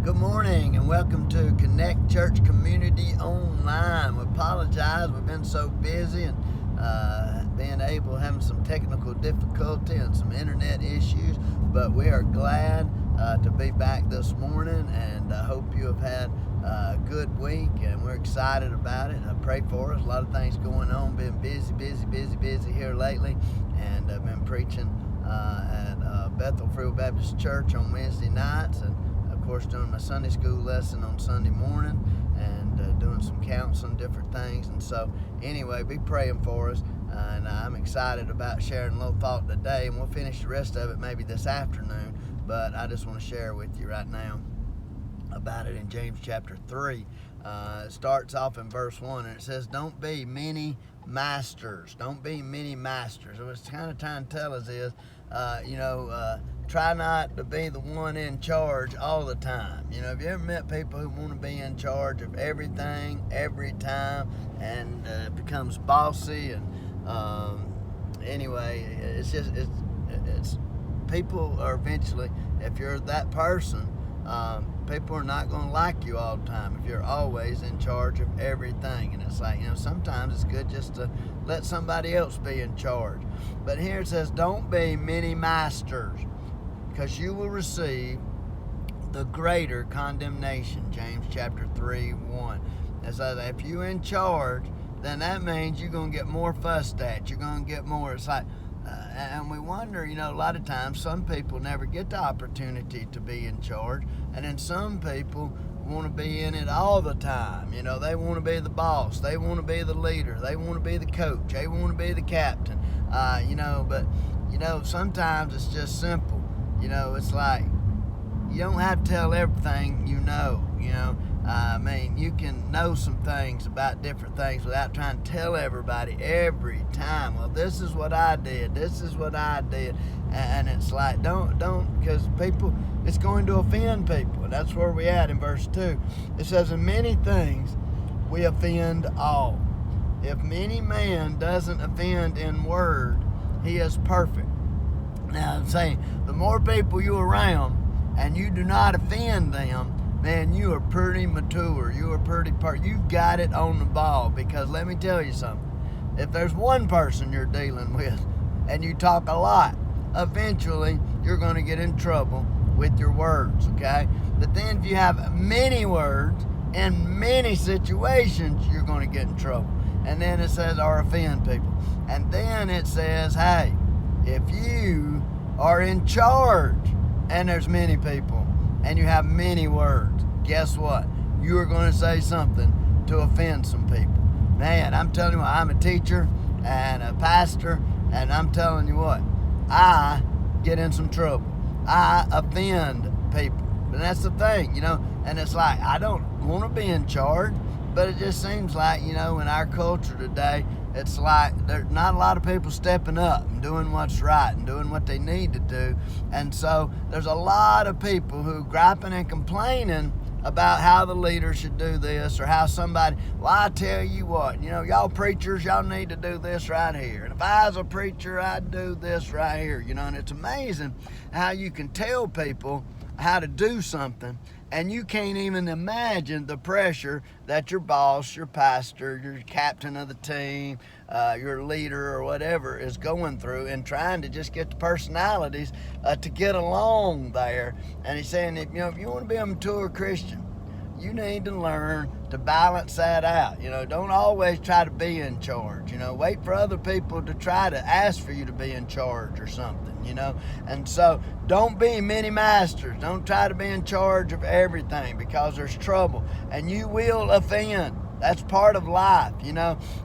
Good morning and welcome to Connect Church Community Online. We apologize, we've been so busy and having some technical difficulty and some internet issues, but we are glad to be back this morning, and I hope you have had a good week, and we're excited about it. Pray for us. A lot of things going on, been busy here lately, and I've been preaching at Bethel Free Will Baptist Church on Wednesday nights, and of course doing my Sunday school lesson on Sunday morning, and doing some counseling, different things. And so anyway, be praying for us, and I'm excited about sharing a little thought today, and we'll finish the rest of it maybe this afternoon, but I just want to share with you right now about it in James chapter 3. It starts off in verse 1, and it says, don't be many masters. Don't be many masters. What it's kind of trying to tell us is, try not to be the one in charge all the time. Have you ever met people who want to be in charge of everything, every time, and it becomes bossy? And anyway, it's people are eventually, if you're that person, people are not going to like you all the time if you're always in charge of everything. And it's like, sometimes it's good just to let somebody else be in charge. But here it says, don't be many masters, because you will receive the greater condemnation. James chapter 3:1. It says, if you're in charge, then that means you're going to get more fussed at. You're going to get more. It's like, and we wonder, a lot of times some people never get the opportunity to be in charge, and then some people want to be in it all the time. They want to be the boss, they want to be the leader, they want to be the coach, they want to be the captain, but sometimes it's just simple. It's like, you don't have to tell everything you can know some things about different things without trying to tell everybody every time, well, this is what I did, and it's like, don't, because people, it's going to offend people, and that's where we at in verse 2. It says, in many things we offend all. If any man doesn't offend in word, he is perfect. Now, I'm saying, the more people you're around and you do not offend them, man, you are pretty mature. You are pretty you've got it on the ball. Because let me tell you something. If there's one person you're dealing with and you talk a lot, eventually you're going to get in trouble with your words, okay? But then if you have many words in many situations, you're going to get in trouble. And then it says, or offend people. And then it says, hey, if you are in charge and there's many people and you have many words, guess what? You are going to say something to offend some people. Man, I'm telling you what, I'm a teacher and a pastor, and I'm telling you what, I get in some trouble. I offend people. And that's the thing, and it's like, I don't want to be in charge, but it just seems like, in our culture today, it's like there's not a lot of people stepping up and doing what's right and doing what they need to do. And so there's a lot of people who griping and complaining about how the leader should do this, or how somebody, well, I tell you what, y'all preachers, y'all need to do this right here. And if I was a preacher, I'd do this right here, and it's amazing how you can tell people how to do something, and you can't even imagine the pressure that your boss, your pastor, your captain of the team, your leader or whatever is going through, and trying to just get the personalities to get along there. And he's saying, if you want to be a mature Christian, you need to learn to balance that out. Don't always try to be in charge. Wait for other people to try to ask for you to be in charge or something, And so don't be many masters. Don't try to be in charge of everything, because there's trouble and you will offend. That's part of life,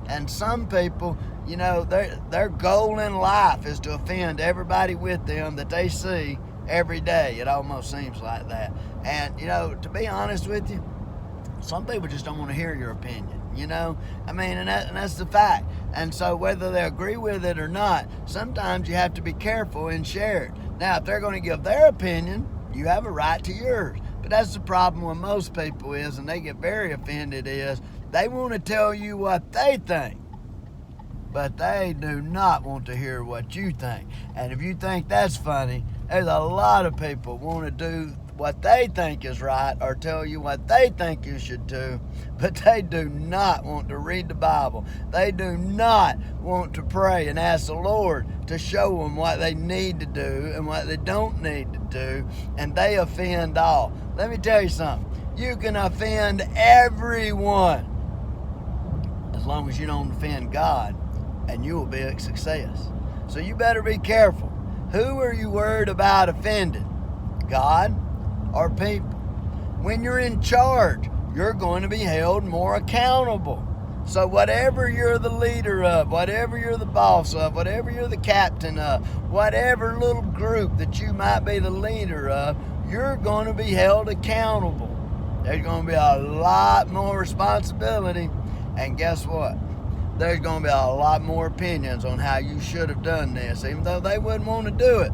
And some people, their goal in life is to offend everybody with them that they see every day. It almost seems like that. And, to be honest with you, some people just don't want to hear your opinion, and that's the fact. And so whether they agree with it or not, sometimes you have to be careful and share it. Now, if they're going to give their opinion, you have a right to yours. But that's the problem with most people is, and they get very offended, is they want to tell you what they think, but they do not want to hear what you think. And if you think that's funny, there's a lot of people want to do what they think is right or tell you what they think you should do, but they do not want to read the Bible. They do not want to pray and ask the Lord to show them what they need to do and what they don't need to do, and they offend all. Let me tell you something. You can offend everyone as long as you don't offend God, and you will be a success. So you better be careful. Who are you worried about offending? God or people? When you're in charge, you're going to be held more accountable. So whatever you're the leader of, whatever you're the boss of, whatever you're the captain of, whatever little group that you might be the leader of, you're going to be held accountable. There's going to be a lot more responsibility, and guess what? There's going to be a lot more opinions on how you should have done this, even though they wouldn't want to do it.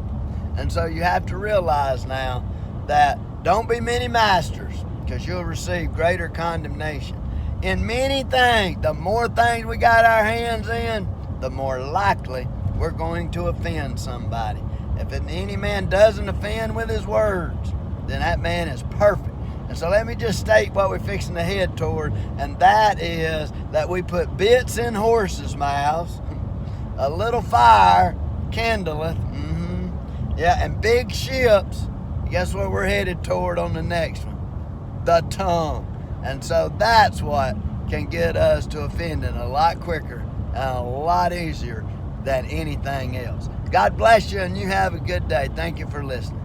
And so you have to realize now that don't be many masters, because you'll receive greater condemnation. In many things, the more things we got our hands in, the more likely we're going to offend somebody. If any man doesn't offend with his words, then that man is perfect. And so let me just state what we're fixing to head toward, and that is that we put bits in horses' mouths, a little fire kindleth, and big ships. Guess what we're headed toward on the next one? The tongue. And so that's what can get us to offending a lot quicker and a lot easier than anything else. God bless you, and you have a good day. Thank you for listening.